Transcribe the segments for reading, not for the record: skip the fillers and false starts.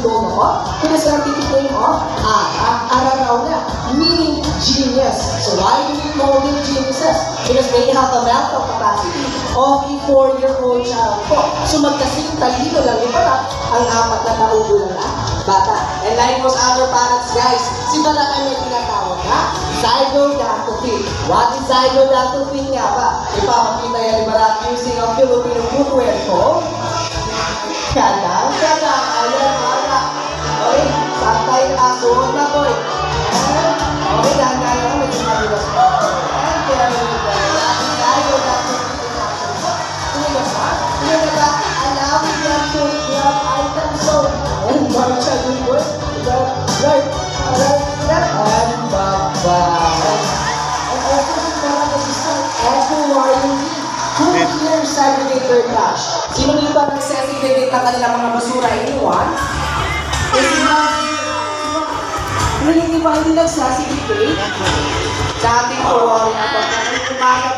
dome of, to the scientific name of Ararauna, meaning genius. So why do we call them geniuses? Because they have a mental capacity of a 4-year-old child po. So magkasing talino lang yung pala ang 4 na taong gulang na bata. And like most other parents, guys, si Barak ay may tinatawag na zygodactyl. What is zygodactyl nga ba? Ipapakita yan ni Barak using a Filipino footwear called Kadang. Ayan, Barak. Okay, santay na suot na po. Okay, dahan-dahan lang, medyo mabigas po. And kaya naman po, zygodactyl in action po. Tumigas ha? Tumigas ba? Allowing them to grab items so and march at the foot. Right, and bye-bye. And also, si Barak is isang eco-warrior. Who here segregated trash? Sino dito nagsesegregate ng kanilang mga basura? Anyone? Hindi ba hindi nagsesegregate? Sa ating turuan na po.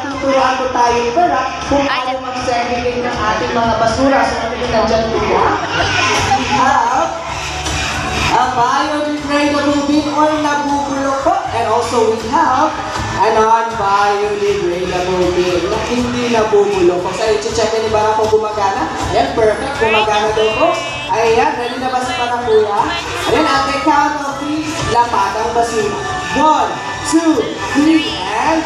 Tuturuan ko tayo ni Barak kung ano mag-segregate ng ating mga basura. So, ano yung nandiyan po ba? We have a biodegradable bin or nabubulok po. And also we have a non-biodegradable bin na hindi nabubulok po. So, i-check ni Barak kung gumagana. Ayan, perfect. Gumagana daw po. Ayan, ready na ba si Barak kuya? Ayan, at the count of 3, lapad ang basura. 1, 2, 3, and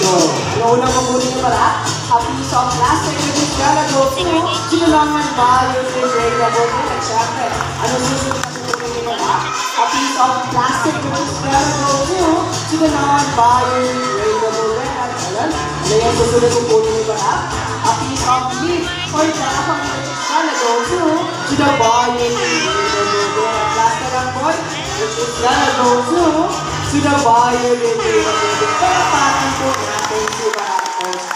go. Ano unang mabunin niyo Barak? A piece of plastic which is gonna go through to the non-biodegradable bin. At syempre, ano susunod na susunod niyo Barak? A piece of plastic which is gonna go through to the non-biodegradable bin. At ayan, ano yung susunod kung punin niyo Barak? A piece of leaf or tapang which is gonna go through to the biodegradable bin. At last na lang po, which is gonna go through to the biodegradable bin. Kaya parang po natin si Barak.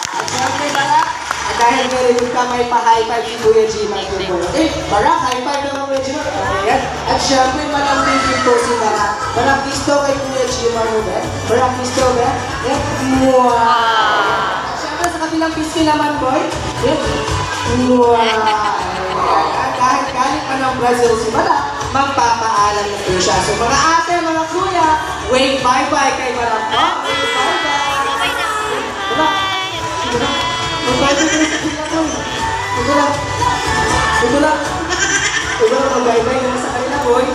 At syempre Barak, at dahil meron ka may pa-high five si Kuya Gima. Okay, Barak, high five naman Kuya Gima. Ayan. At syempre malambing po si Barak. Barak, gusto kay Kuya Gima mo ba? Barak, gusto ba? Wow! Syempre sa kabilang pisky naman, boy. Wow! At dahil galing pa ng Brazil si Barak, magpapaalam na po siya. So mga ate, mga kuya, wave bye-bye kay Barak. Wave bye-bye! Mag-bye-bye ko sa sila ko. Mag-bye-bye naman sa kanila, boy.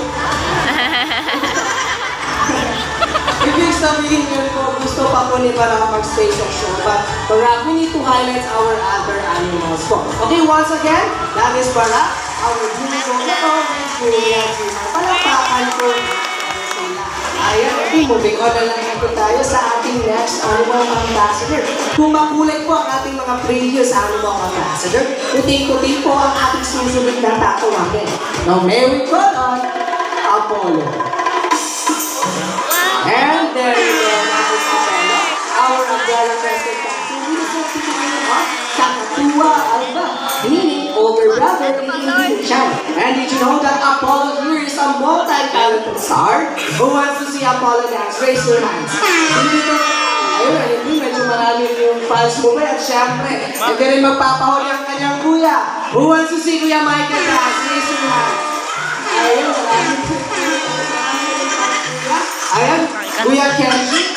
Ibig sabihin yun po, gusto pa po ni Barak mag-stay sa show. But Barak, we need to highlight our other animals po. Okay, once again, that is Barak, our beautiful little Kuya Gima. Palapakan po sila. Ayan, okay, moving on na lang ito tayo sa ating next animal ambassador. Kung makulay po ang ating mga previous animal ambassador, puting-puting po ang ating susunod na tatawagin. Now, may we call on Apollo. And there you go, Apollo, our umbrella-crested cat. So, we just want to know Kakatuwa Alba, meaning older brother in Indonesian. And did you know that Apollo here is a multi-talented star? Who wants to see Apollo dance? Raise your hands. Ayun, medyo marami yung fans mo ba? At syempre, hindi rin magpapahuli ang kanyang kuya. Who wants to see Kuya Michael dance? Raise your hands. Ayun, marami. Ayan, Kuya Kenji.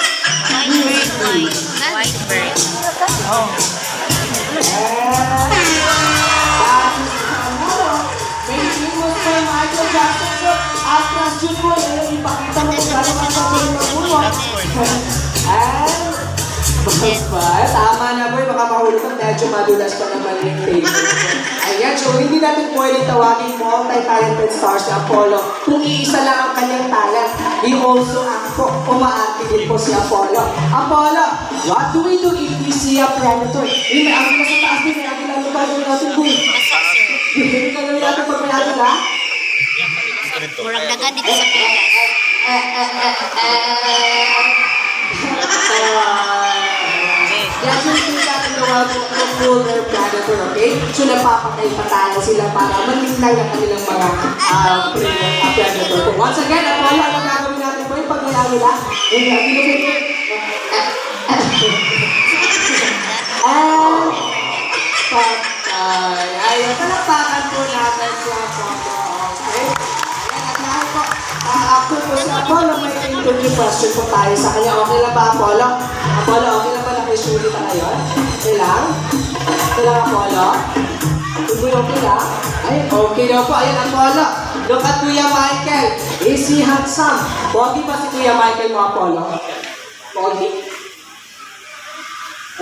White bird. Oh. May famous kay Michael Jackson po. Atlas yun po. Ipakita mo kung gano'n ang sabihin ng puno. Tama na boy, baka mahulog ang medyo madulas pa naman yung paper. Ayan, so hindi natin pwede tawagin multi-talented stars si Apollo kung iisa lang ang kanyang talent. He also act po, umaati din po si Apollo. Apollo, what do we do if we see a predator? May agila sa taas din, may agila sa taas din natin boy. Hindi ka gawin natin pag may agila? Murang dagan dito sa Pilipinas. That's yung natin gawag ng polar predator, okay? So napapatay patayan sila para malintay ang kanilang mga predator. Once again, Apollo, ano gagawin natin po yung pag-alala nila? And patay. Ayun, talapakan po natin si Apollo, okay? Apollo, may interview question po tayo sa kanya. Okay lang ba, Apollo? Apollo, okay lang ba nakisulit na ngayon? Okay lang? Okay lang, Apollo? Okay lang? Ay, okay daw po. Ayun, Apollo. Look at Kuya Michael. Is he handsome? Pogi ba si Kuya Michael mo, Apollo? Pogi?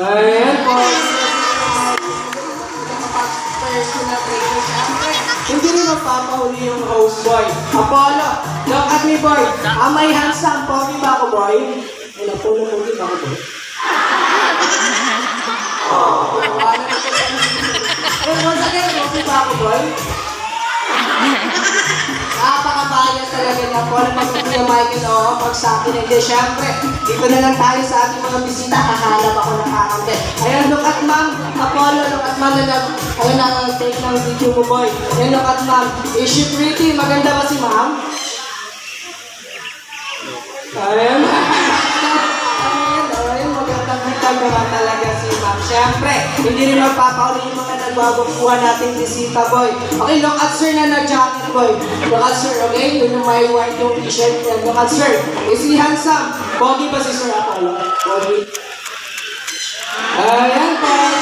Ayan, pogi. Personal trainer, siyempre. Hindi rin magpapahuli yung host, boy. Apollo, look at me, boy. Am I handsome? Pogi ba ako, boy? Ay, Apollo, pogi ba ako, boy? Once again, pogi ba ako, boy? Napaka-bias talaga niya po. Pag Kuya Michael, oo, pag sa akin, hindi. Siyempre, dito na lang tayo sa ating mga bisita. Hahanap ako ng kakampi. Ayan, look at ma'am. Apollo, look at ma'am. Ayun na, take ng video mo, boy. Ayan, look at ma'am. Is she pretty? Maganda ba si ma'am? Ayan. Ayun, magandang naman talaga si ma'am. Siyempre, hindi rin magpapauli yung mga nagbabakuha nating bisita, boy. Okay, look at sir na nag-jacket, boy. Look at sir, okay? Yun yung may white yung t-shirt niya. Look at sir. Is he handsome? Pogi ba si Sir Apollo? Pogi. Ayan, boy.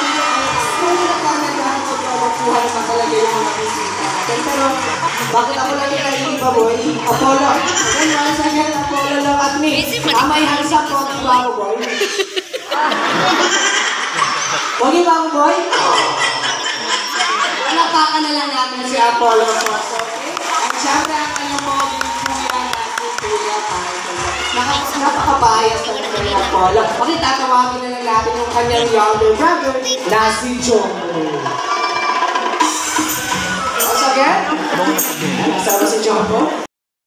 Kung nagbabakuha naman talaga yung mga bisita natin. Pero, bakit ako lang yung naiiba, boy? Apollo. Then, once again, Apollo, look at me. Am I handsome? Pogi ba ako, boy? Pogi ba ako, boy? Palakpakan na lang natin si Apollo Cross, okay? At syempre ang kanyang pogi kuya na si Kuya Michael. Napaka-bias talaga ni Apollo. Okay, tatawagin na lang natin yung kanyang younger brother na si Jongho. Once again, nasama si Jongho.